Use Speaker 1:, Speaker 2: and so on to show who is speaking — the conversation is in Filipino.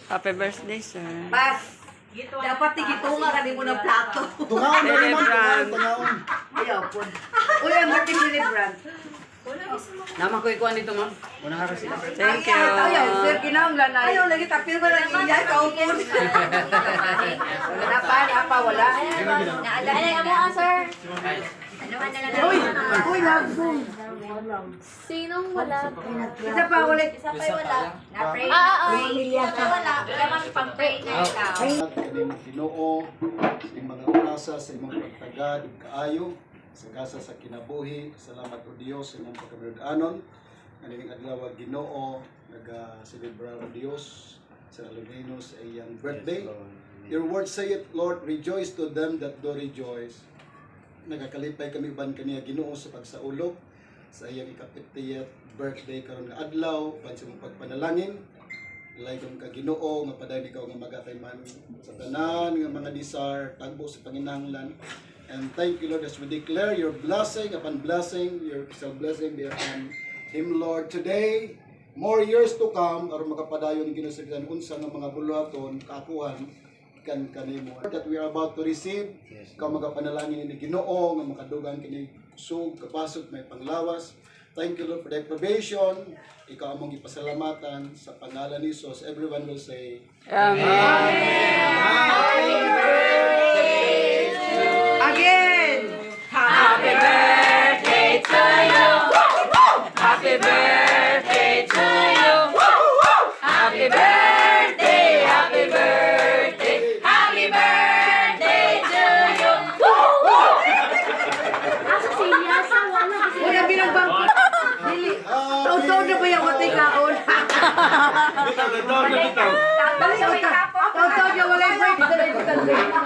Speaker 1: Happy birthday, sir.
Speaker 2: Pas. Dapat tigitunga ka mo ng plato.
Speaker 3: Tungaon na naman,
Speaker 1: Celebrant.
Speaker 3: tungaon.
Speaker 2: Ayaw po. Uy, ang birthday celebrant.
Speaker 4: Naman ko ikuan dito, ma'am. Una haro sila.
Speaker 1: Thank you.
Speaker 2: Ayaw, sir, kinahanglan na. Ayaw, lagi tapil ba lang iya, kaupon. Wala pa, apa, wala.
Speaker 5: Naalala mo, sir.
Speaker 2: Uy, lagbong.
Speaker 5: Sinong wala?
Speaker 2: Isa pa, ulit.
Speaker 5: Isa pa'y wala.
Speaker 6: Na-pray.
Speaker 5: Isa pa wala. Kaya kami pang-pray na ikaw.
Speaker 3: Kaning Ginoo sa mga grasa sa imong pagtagad ug kaayo sa gasa sa kinabuhi. Salamat o Dios sa imong pagkabirudanon. Kaning adlaw Ginoo naga-celebrar o Dios sa Alumino sa iyang birthday. Your word say it, Lord, rejoice to them that do rejoice. Nagakalipay kami uban kaniya Ginoo sa pagsaulog sa iyang ikapitiyat birthday karon nga adlaw uban sa imong pagpanalangin. Laygom ka Ginoo nga paday ikaw nga magatay man sa tanan nga mga desire tagbo sa panginahanglan. And thank you Lord as we declare your blessing upon blessing, your blessing be upon him Lord today. More years to come aron makapadayon Ginoo sa bisan unsa nga mga buluhaton kaakuhan kan kanimo that we are about to receive. Ikaw magapanalangin ni Ginoo nga makadugan kini kusog kapasok may panglawas. Thank you Lord for the probation. Ikaw among ipasalamatan sa pangalan ni Jesus. Everyone will say,
Speaker 2: Again!
Speaker 1: Happy birthday to you. Happy birthday to you. Happy birthday, happy birthday, happy birthday to you.
Speaker 5: Asa siya? Sa wala.
Speaker 2: Uy, ang binagbang Dili. Taw-taw na ba yung matay kaon? Taw-taw niya wala yung birthday.